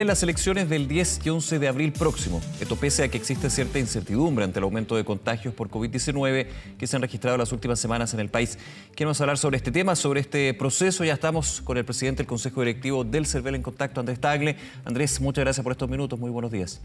En las elecciones del 10 y 11 de abril próximo, esto pese a que existe cierta incertidumbre ante el aumento de contagios por COVID-19 que se han registrado las últimas semanas en el país. Queremos hablar sobre este tema, sobre este proceso. Ya estamos con el presidente del Consejo Directivo del CERVEL en contacto, Andrés Tagle. Andrés, muchas gracias por estos minutos. Muy buenos días.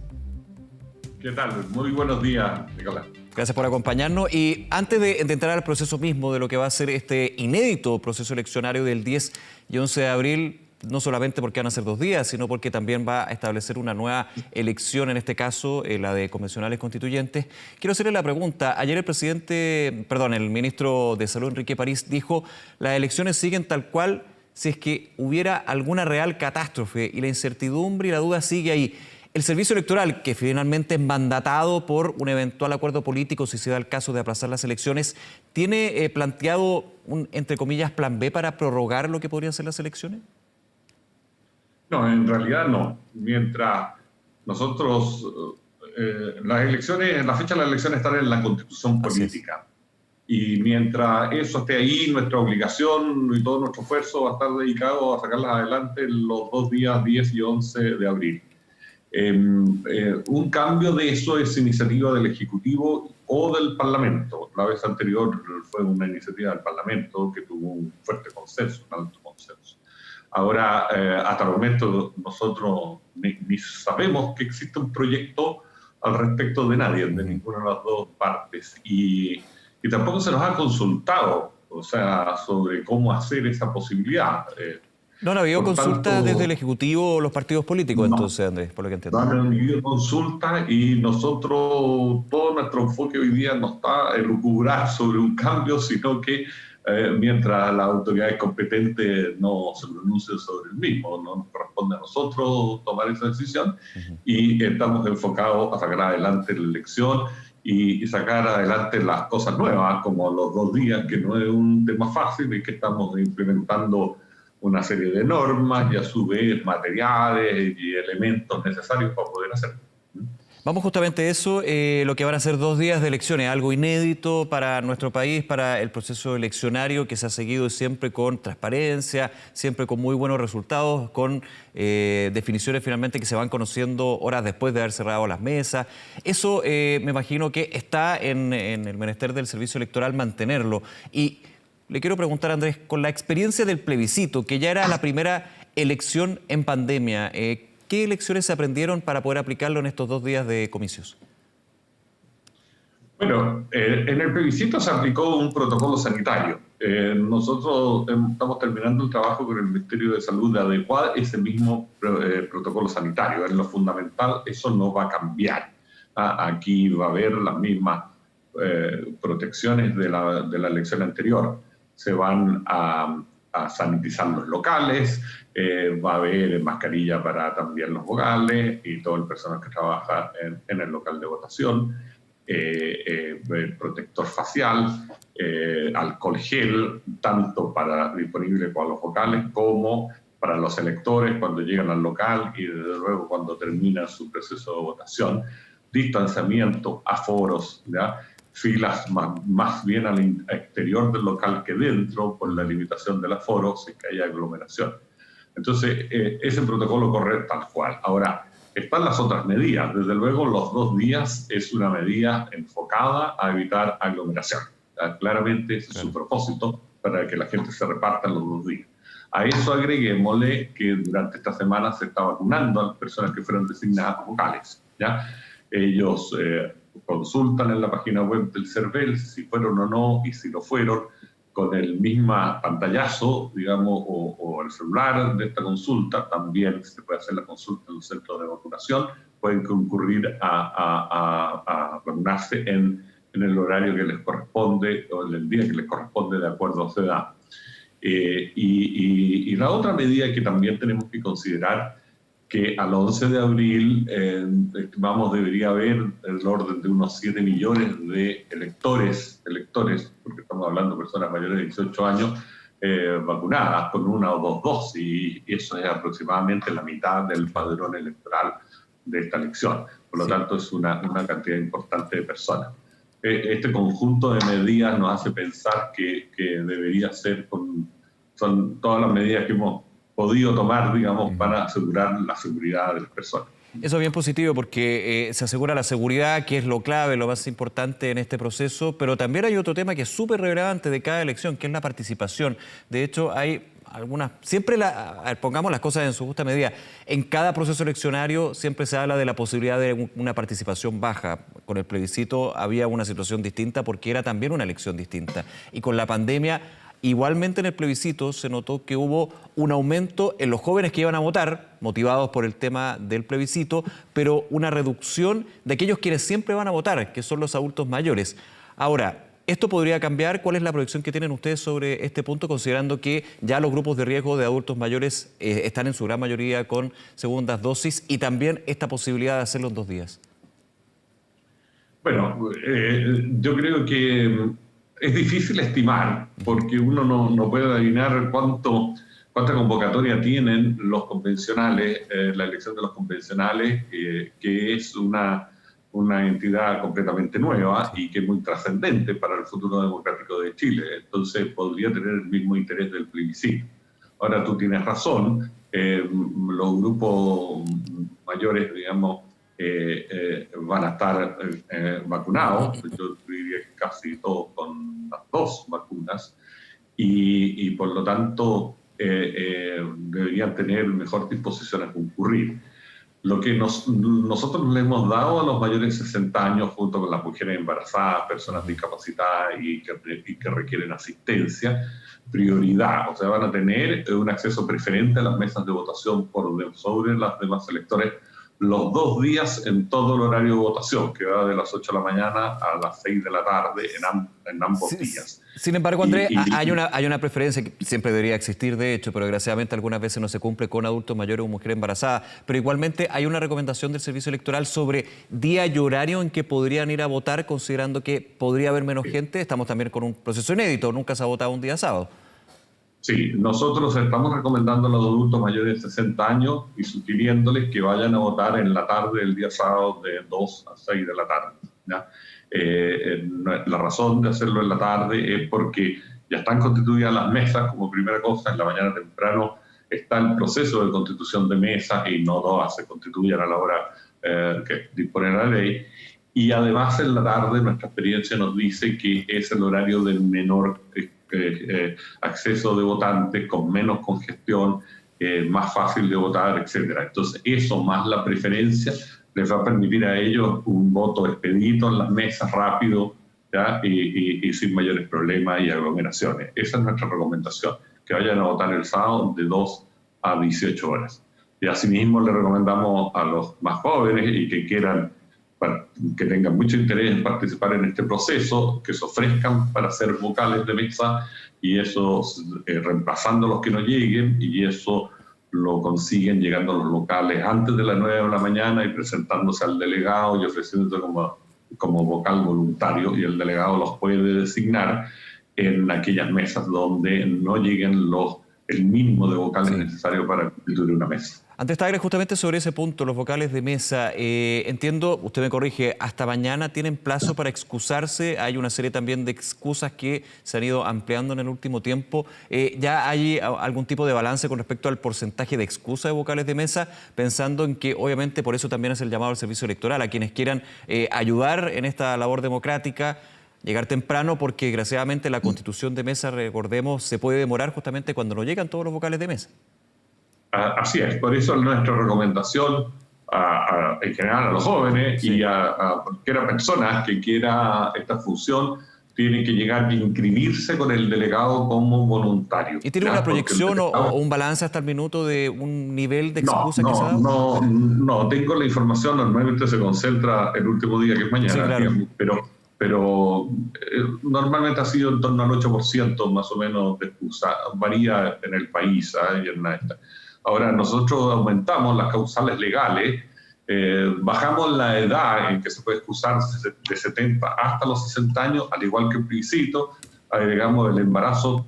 ¿Qué tal? Muy buenos días, Nicolás. Gracias por acompañarnos. Y antes de entrar al proceso mismo de lo que va a ser este inédito proceso eleccionario del 10 y 11 de abril, no solamente porque van a ser 2 días, sino porque también va a establecer una nueva elección, en este caso la de convencionales constituyentes. Quiero hacerle la pregunta. Ayer el ministro de Salud, Enrique París, dijo: las elecciones siguen tal cual si es que hubiera alguna real catástrofe, y la incertidumbre y la duda sigue ahí. El servicio electoral, que finalmente es mandatado por un eventual acuerdo político, si se da el caso de aplazar las elecciones, ¿tiene planteado un, entre comillas, plan B para prorrogar lo que podrían ser las elecciones? No, en realidad no. Mientras nosotros, las elecciones, la fecha de las elecciones están en la Constitución política. Y mientras eso esté ahí, nuestra obligación y todo nuestro esfuerzo va a estar dedicado a sacarlas adelante los 2 días, 10 y 11 de abril. Un cambio de eso es iniciativa del Ejecutivo o del Parlamento. La vez anterior fue una iniciativa del Parlamento que tuvo un fuerte consenso, un alto consenso. Ahora, hasta el momento, nosotros ni sabemos que existe un proyecto al respecto de nadie, de ninguna de las dos partes. Y tampoco se nos ha consultado, o sea, sobre cómo hacer esa posibilidad. ¿No han habido consultas desde el Ejecutivo o los partidos políticos, entonces, Andrés, por lo que entiendo? No han habido consultas y nosotros, todo nuestro enfoque hoy día no está en lucubrar sobre un cambio, sino que mientras las autoridades competentes no se pronuncien sobre el mismo, no nos corresponde a nosotros tomar esa decisión. Y estamos enfocados a sacar adelante la elección y sacar adelante las cosas nuevas, como los 2 días, que no es un tema fácil y que estamos implementando una serie de normas y a su vez materiales y elementos necesarios para poder hacerlo. Vamos justamente a eso, lo que van a ser 2 días de elecciones, algo inédito para nuestro país, para el proceso eleccionario que se ha seguido siempre con transparencia, siempre con muy buenos resultados, con definiciones finalmente que se van conociendo horas después de haber cerrado las mesas. Eso me imagino que está en el menester del servicio electoral mantenerlo. Y le quiero preguntar, Andrés, con la experiencia del plebiscito, que ya era la primera elección en pandemia, ¿qué lecciones se aprendieron para poder aplicarlo en estos 2 días de comicios? Bueno, en el plebiscito se aplicó un protocolo sanitario. Nosotros estamos terminando el trabajo con el Ministerio de Salud de adecuar ese mismo protocolo sanitario. En lo fundamental, eso no va a cambiar. Aquí va a haber las mismas protecciones de la elección anterior. Se van a sanitizar los locales, va a haber mascarilla para también los vocales y todo el personal que trabaja en el local de votación, protector facial, alcohol gel, tanto disponible para los vocales como para los electores cuando llegan al local y desde luego cuando termina su proceso de votación, distanciamiento, aforos, ¿ya? Filas más bien al exterior del local que dentro por la limitación del aforo si que haya aglomeración. Entonces, ese protocolo corre tal cual. Ahora, están las otras medidas. Desde luego, los 2 días es una medida enfocada a evitar aglomeración. Claramente, ese es su propósito, para que la gente se reparta en los 2 días. A eso agreguémosle que durante esta semana se está vacunando a las personas que fueron designadas vocales, ¿ya? Ellos consultan en la página web del CERVEL si fueron o no, y si lo fueron, con el mismo pantallazo, digamos, o el celular de esta consulta, también se puede hacer la consulta en los centros de vacunación, pueden concurrir a vacunarse en el horario que les corresponde o en el día que les corresponde de acuerdo a su edad. Y la otra medida que también tenemos que considerar, que al 11 de abril estimamos debería haber el orden de unos 7 millones de electores, porque estamos hablando de personas mayores de 18 años vacunadas con 1 o 2 dosis, y eso es aproximadamente la mitad del padrón electoral de esta elección. Por lo tanto, es una cantidad importante de personas. Este conjunto de medidas nos hace pensar que debería ser, son todas las medidas que hemos podido tomar, digamos, para asegurar la seguridad de las personas. Eso es bien positivo porque se asegura la seguridad, que es lo clave, lo más importante en este proceso, pero también hay otro tema que es súper relevante de cada elección, que es la participación. De hecho, hay algunas, siempre pongamos las cosas en su justa medida, en cada proceso eleccionario siempre se habla de la posibilidad de una participación baja. Con el plebiscito había una situación distinta porque era también una elección distinta. Y con la pandemia, igualmente en el plebiscito se notó que hubo un aumento en los jóvenes que iban a votar, motivados por el tema del plebiscito, pero una reducción de aquellos quienes siempre van a votar, que son los adultos mayores. Ahora, ¿esto podría cambiar? ¿Cuál es la proyección que tienen ustedes sobre este punto, considerando que ya los grupos de riesgo de adultos mayores están en su gran mayoría con segundas dosis y también esta posibilidad de hacerlo en 2 días? Bueno, yo creo que es difícil estimar, porque uno no puede adivinar cuánta convocatoria tienen los convencionales, la elección de los convencionales, que es una entidad completamente nueva y que es muy trascendente para el futuro democrático de Chile. Entonces podría tener el mismo interés del plebiscito. Ahora tú tienes razón, los grupos mayores, digamos, van a estar vacunados, yo diría que casi todos con las 2 vacunas, y por lo tanto deberían tener mejor disposición a concurrir. Lo que nosotros le hemos dado a los mayores de 60 años, junto con las mujeres embarazadas, personas discapacitadas y que requieren asistencia, prioridad. O sea, van a tener un acceso preferente a las mesas de votación sobre las demás electores los 2 días en todo el horario de votación, que va de las 8 de la mañana a las 6 de la tarde en ambos días. Sin embargo, Andrés, hay una preferencia que siempre debería existir, de hecho, pero desgraciadamente algunas veces no se cumple con adultos mayores o mujeres embarazadas. Pero igualmente hay una recomendación del Servicio Electoral sobre día y horario en que podrían ir a votar, considerando que podría haber menos gente. Estamos también con un proceso inédito, nunca se ha votado un día sábado. Sí, nosotros estamos recomendando a los adultos mayores de 60 años y sugiriéndoles que vayan a votar en la tarde del día sábado de 2 a 6 de la tarde. ¿Ya? La razón de hacerlo en la tarde es porque ya están constituidas las mesas como primera cosa. En la mañana temprano está el proceso de constitución de mesas y no todas se constituyen a la hora que dispone la ley. Y además en la tarde nuestra experiencia nos dice que es el horario del menor acceso de votantes, con menos congestión, más fácil de votar, etc. Entonces eso más la preferencia les va a permitir a ellos un voto expedito en las mesas, rápido, ¿ya? Y sin mayores problemas y aglomeraciones. Esa es nuestra recomendación, que vayan a votar el sábado de 2 a 18 horas. Y asimismo le recomendamos a los más jóvenes y que tengan mucho interés en participar en este proceso, que se ofrezcan para ser vocales de mesa y eso reemplazando los que no lleguen, y eso lo consiguen llegando a los locales antes de las 9 de la mañana y presentándose al delegado y ofreciéndose como vocal voluntario, y el delegado los puede designar en aquellas mesas donde no lleguen el mínimo de vocales necesario para constituir una mesa. Andrés Tagle, justamente sobre ese punto, los vocales de mesa, entiendo, usted me corrige, hasta mañana tienen plazo para excusarse. Hay una serie también de excusas que se han ido ampliando en el último tiempo. ¿Ya hay algún tipo de balance con respecto al porcentaje de excusa de vocales de mesa? Pensando en que, obviamente, por eso también es el llamado al servicio electoral, a quienes quieran ayudar en esta labor democrática, llegar temprano, porque desgraciadamente la constitución de mesa, recordemos, se puede demorar justamente cuando no llegan todos los vocales de mesa. Así es, por eso nuestra recomendación en general a los jóvenes y a cualquier persona que quiera esta función tiene que llegar e inscribirse con el delegado como voluntario. ¿Y tiene una proyección o un balance hasta el minuto de un nivel de excusa que se ha dado? No, tengo la información, normalmente se concentra el último día, que es mañana, sí, claro. Digamos, pero normalmente ha sido en torno al 8% más o menos de excusa, varía en el país y en esta. Ahora, nosotros aumentamos las causales legales, bajamos la edad en que se puede excusar de 70 hasta los 60 años, al igual que el plebiscito, agregamos el embarazo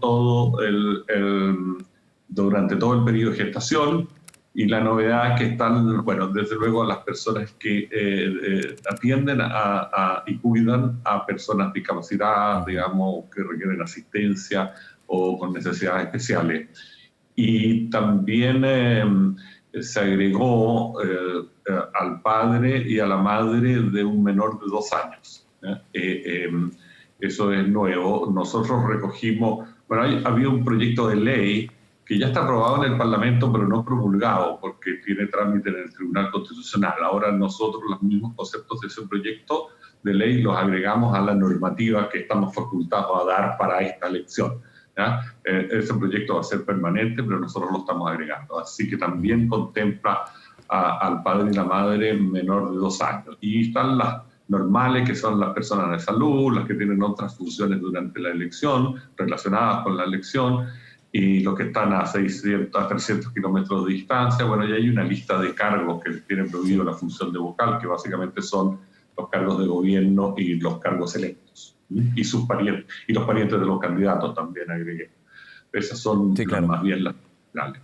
durante todo el periodo de gestación, y la novedad es que están, bueno, desde luego las personas que atienden y cuidan a personas discapacitadas, digamos, que requieren asistencia o con necesidades especiales. y también se agregó al padre y a la madre de un menor de 2 años. Eso es nuevo. Nosotros recogimos, había un proyecto de ley que ya está aprobado en el Parlamento, pero no promulgado, porque tiene trámite en el Tribunal Constitucional. Ahora nosotros los mismos conceptos de ese proyecto de ley los agregamos a la normativa que estamos facultados a dar para esta elección. ¿Ya? Ese proyecto va a ser permanente, pero nosotros lo estamos agregando. Así que también contempla al padre y la madre menor de 2 años. Y están las normales, que son las personas de salud, las que tienen otras funciones durante la elección, relacionadas con la elección, y los que están a 600, a 300 kilómetros de distancia. Bueno, ya hay una lista de cargos que tienen prohibido la función de vocal, que básicamente son los cargos de gobierno y los cargos electos, y sus parientes, y los parientes de los candidatos también agregué. Esas son más bien las finales.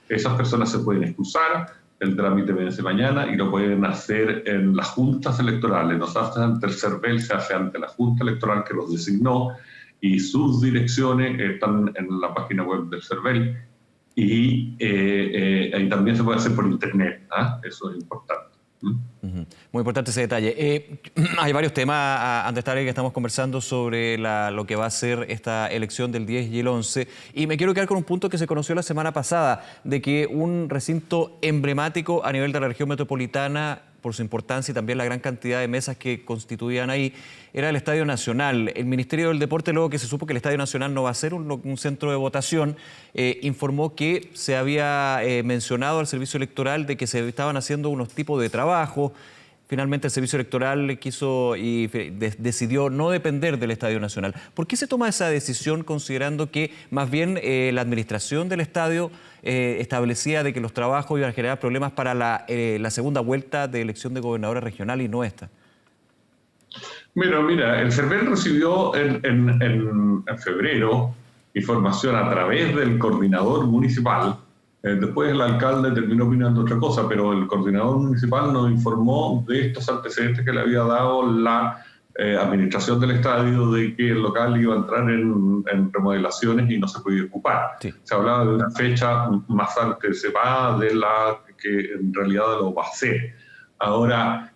Esas personas se pueden excusar, el trámite vence mañana y lo pueden hacer en las juntas electorales. No se hace ante el CERVEL, se hace ante la junta electoral que los designó, y sus direcciones están en la página web del CERVEL, y ahí también se puede hacer por internet. Eso es importante. Muy importante ese detalle. Hay varios temas, Andrés Tagle, que estamos conversando sobre lo que va a ser esta elección del 10 y el 11. Y me quiero quedar con un punto que se conoció la semana pasada, de que un recinto emblemático a nivel de la región metropolitana, por su importancia y también la gran cantidad de mesas que constituían ahí, era el Estadio Nacional. El Ministerio del Deporte, luego que se supo que el Estadio Nacional no va a ser un centro de votación, informó que se había mencionado al servicio electoral de que se estaban haciendo unos tipos de trabajo. Finalmente el servicio electoral quiso y decidió no depender del Estadio Nacional. ¿Por qué se toma esa decisión considerando que más bien la administración del estadio establecía de que los trabajos iban a generar problemas para la segunda vuelta de elección de gobernadora regional y no esta? Mira, el CERVEL recibió en febrero información a través del coordinador municipal. Después el alcalde terminó opinando otra cosa, pero el coordinador municipal nos informó de estos antecedentes que le había dado la administración del estadio, de que el local iba a entrar en remodelaciones y no se podía ocupar. Sí. Se hablaba de una fecha más anticipada de la que en realidad lo va a hacer. Ahora,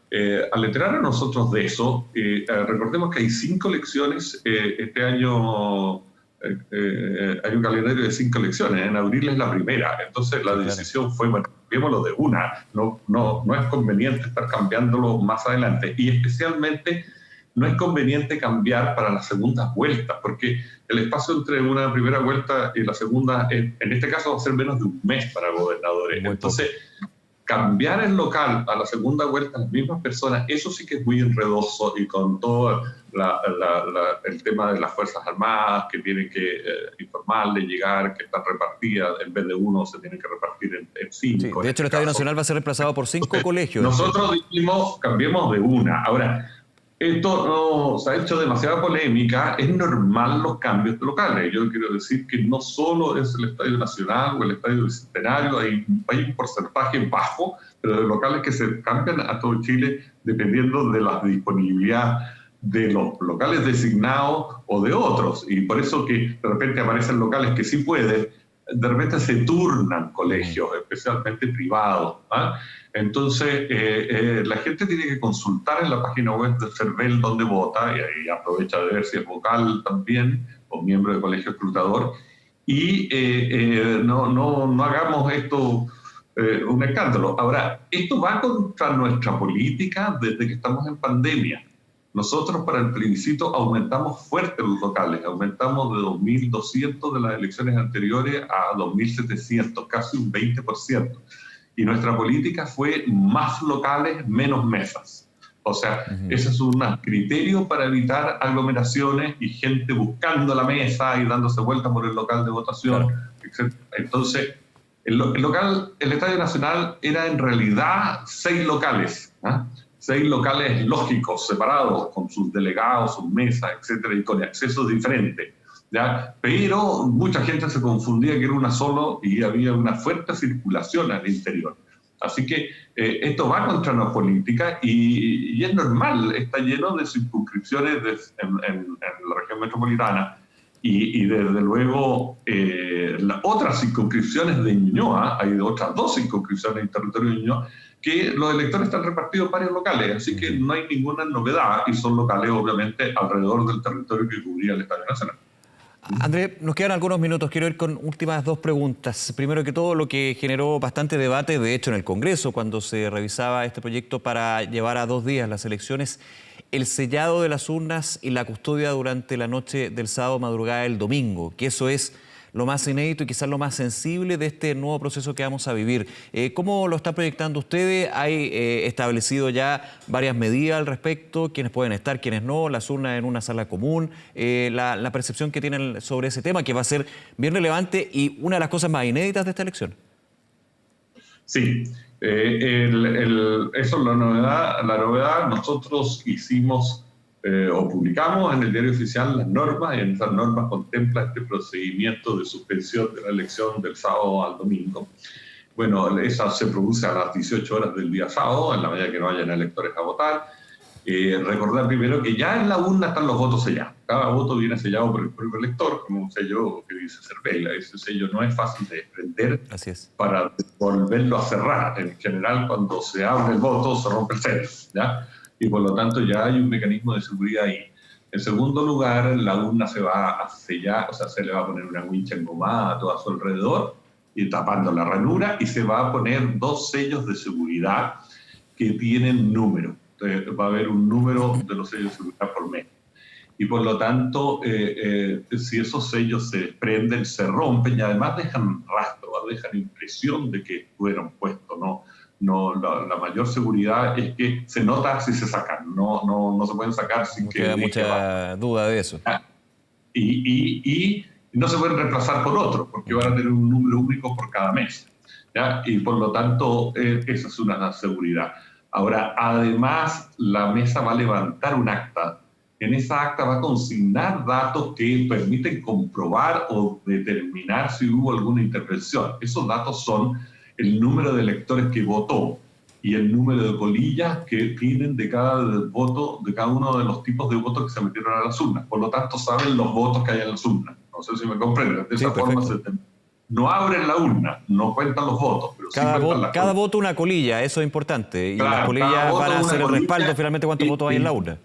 al enterar a nosotros de eso, recordemos que hay 5 elecciones este año. Hay un calendario de 5 elecciones, en abril es la primera, entonces la decisión fue, bueno, cambiémoslo de una, no es conveniente estar cambiándolo más adelante, y especialmente no es conveniente cambiar para las segundas vueltas, porque el espacio entre una primera vuelta y la segunda, en este caso va a ser menos de un mes para gobernadores. Entonces, cambiar el local a la segunda vuelta, las mismas personas, eso sí que es muy enredoso, y con todo el tema de las Fuerzas Armadas que tienen que informarle, llegar, que están repartidas, en vez de uno se tienen que repartir en 5. Sí, de hecho, el Estadio Nacional va a ser reemplazado por 5 colegios. Nosotros dijimos, cambiemos de una. Ahora, esto no se ha hecho demasiada polémica, es normal los cambios de locales. Yo quiero decir que no solo es el Estadio Nacional o el Estadio Bicentenario, hay un porcentaje bajo, pero de locales que se cambian a todo Chile dependiendo de la disponibilidad de los locales designados o de otros. Y por eso que de repente aparecen locales que sí pueden, de repente se turnan colegios, especialmente privados. Entonces, la gente tiene que consultar en la página web del CERVEL dónde vota, y ahí aprovecha de ver si es vocal también, o miembro de colegio escrutador, y no hagamos esto un escándalo. Ahora, esto va contra nuestra política desde que estamos en pandemia. Nosotros para el plebiscito aumentamos fuerte los locales, aumentamos de 2.200 de las elecciones anteriores a 2.700, casi un 20%. Y nuestra política fue más locales, menos mesas. O sea, ese es un criterio para evitar aglomeraciones y gente buscando la mesa y dándose vueltas por el local de votación, etc. Entonces, el Estadio Nacional era en realidad 6 locales, 6 locales lógicos, separados, con sus delegados, sus mesas, etcétera, y con accesos diferentes. ¿Ya? Pero mucha gente se confundía que era una solo y había una fuerte circulación al interior. Así que esto va contra la política y es normal, está lleno de circunscripciones en la región metropolitana, Y desde luego, las otras circunscripciones de Ñuñoa, hay otras 2 circunscripciones en el territorio de Ñuñoa, que los electores están repartidos en varios locales, así que no hay ninguna novedad, y son locales obviamente alrededor del territorio que cubría el Estadio Nacional. Andrés, nos quedan algunos minutos. Quiero ir con últimas 2 preguntas. Primero que todo, lo que generó bastante debate, de hecho, en el Congreso, cuando se revisaba este proyecto para llevar a 2 días las elecciones, el sellado de las urnas y la custodia durante la noche del sábado, madrugada del domingo, que eso es lo más inédito y quizás lo más sensible de este nuevo proceso que vamos a vivir. ¿Cómo lo están proyectando ustedes? ¿Hay establecido ya varias medidas al respecto? ¿Quiénes pueden estar, quiénes no? ¿Las urnas en una sala común? La percepción que tienen sobre ese tema, que va a ser bien relevante y una de las cosas más inéditas de esta elección. Sí, eso es la novedad. La novedad, nosotros hicimos o publicamos en el Diario Oficial las normas, y en esas normas contempla este procedimiento de suspensión de la elección del sábado al domingo. Bueno, esa se produce a las 18 horas del día sábado, en la medida que no hayan electores a votar. Recordar primero que ya en la urna están los votos sellados. Cada voto viene sellado por el propio elector, como un sello que dice Cervela. Ese sello no es fácil de desprender. Así es. Para volverlo a cerrar. En general, cuando se abre el voto, se rompe el sello, ¿ya? Y por lo tanto ya hay un mecanismo de seguridad ahí. En segundo lugar, la urna se va a sellar, o sea, se le va a poner una wincha engomada a todo a su alrededor y tapando la ranura, y se va a poner 2 sellos de seguridad que tienen número. Entonces, va a haber un número de los sellos de seguridad por mes. Y por lo tanto, si esos sellos se desprenden, se rompen y además dejan rastro, dejan impresión de que fueron puestos, ¿no? La mayor seguridad es que se nota si se sacan, no se pueden sacar sin que... Queda mucha duda de eso. Y no se pueden reemplazar por otro, porque van a tener un número único por cada mes, ¿ya? Y por lo tanto, esa es una seguridad. Ahora, además, la mesa va a levantar un acta. En esa acta va a consignar datos que permiten comprobar o determinar si hubo alguna intervención. Esos datos son el número de electores que votó y el número de colillas que tienen de cada voto, de cada uno de los tipos de votos que se metieron a las urnas. Por lo tanto, saben los votos que hay en las urnas. No sé si me comprenden. De esa forma no abren la urna, no cuentan los votos. Pero cada voto una colilla, eso es importante. Y claro, las colillas van a hacer el respaldo finalmente cuántos votos hay en la urna.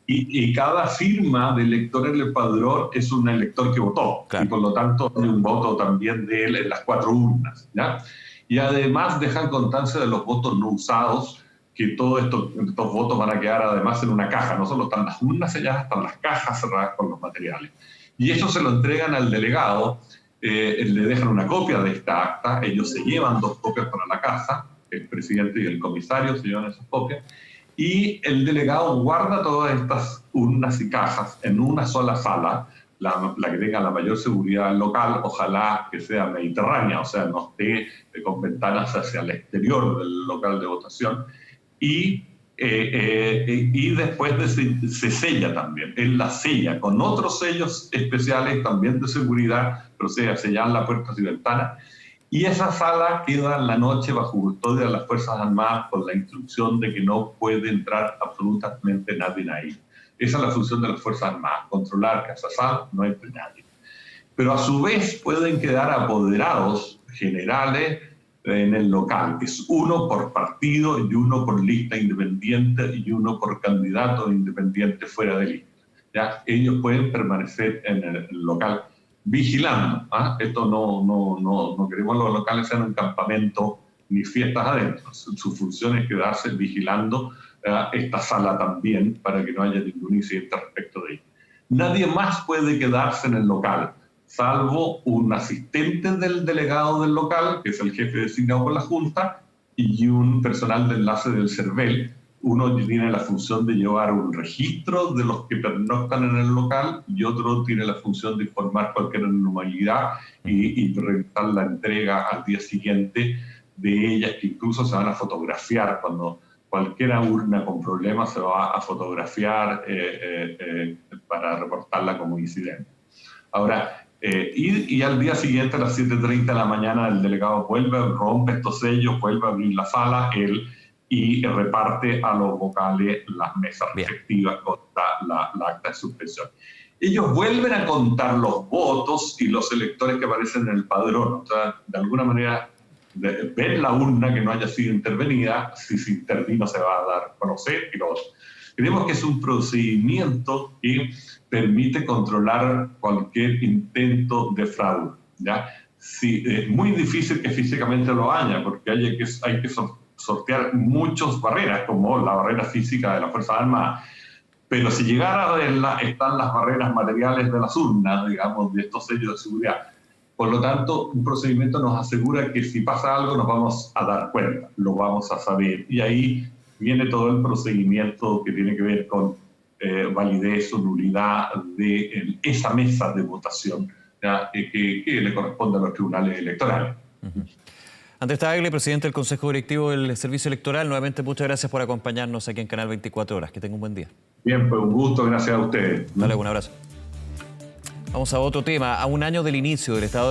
Y cada firma de elector en el padrón es un elector que votó. Claro. Y por lo tanto hay un voto también de él en las 4 urnas, ¿ya? Y además dejan constancia de los votos no usados, que todos estos votos van a quedar además en una caja. No solo están las urnas selladas, están las cajas cerradas con los materiales. Y eso se lo entregan al delegado, le dejan una copia de esta acta, ellos se llevan 2 copias para la casa, el presidente y el comisario se llevan esas copias, y el delegado guarda todas estas urnas y cajas en una sola sala, la que tenga la mayor seguridad local, ojalá que sea mediterránea, o sea, no esté con ventanas hacia el exterior del local de votación, y después se sella también. Él la sella con otros sellos especiales también de seguridad, pero se sellan las puertas y ventanas. Y esa sala queda en la noche bajo custodia de las Fuerzas Armadas con la instrucción de que no puede entrar absolutamente nadie ahí. Esa es la función de las Fuerzas Armadas, controlar que esa sala no entre nadie. Pero a su vez pueden quedar apoderados generales en el local. Es uno por partido y uno por lista independiente y uno por candidato independiente fuera de lista. ¿Ya? Ellos pueden permanecer en el local vigilando. ¿Ah? Esto no queremos los locales sean un campamento ni fiestas adentro. Su función es quedarse vigilando esta sala también para que no haya ningún incidente respecto de ella. Nadie más puede quedarse en el local, salvo un asistente del delegado del local, que es el jefe designado por la Junta, y un personal de enlace del CERVEL. Uno tiene la función de llevar un registro de los que pernoctan en el local y otro tiene la función de informar cualquier anormalidad y realizar la entrega al día siguiente de ellas, que incluso se van a fotografiar. Cuando cualquier urna con problemas se va a fotografiar para reportarla como incidente. Ahora, y al día siguiente, a las 7:30 de la mañana, el delegado vuelve, rompe estos sellos, vuelve a abrir la sala, y reparte a los vocales las mesas respectivas con la acta de suspensión. ellos vuelven a contar los votos y los electores que aparecen en el padrón. O sea, de alguna manera, ven la urna que no haya sido intervenida, si se intervino se va a dar a conocer. Creemos que es un procedimiento que permite controlar cualquier intento de fraude, ¿ya? Sí, es muy difícil que físicamente lo haya, porque hay que sortear muchas barreras, como la barrera física de las Fuerzas Armadas. Pero si llegara a verla, están las barreras materiales de las urnas, digamos, de estos sellos de seguridad. Por lo tanto, un procedimiento nos asegura que si pasa algo nos vamos a dar cuenta, lo vamos a saber. Y ahí viene todo el procedimiento que tiene que ver con validez o nulidad de esa mesa de votación, ¿ya? Que le corresponde a los tribunales electorales. Andrés Tagle, presidente del Consejo Directivo del Servicio Electoral, nuevamente muchas gracias por acompañarnos aquí en Canal 24 Horas. Que tenga un buen día. Bien, pues un gusto, gracias a ustedes. Dale, un abrazo. Vamos a otro tema. A un año del inicio del estado de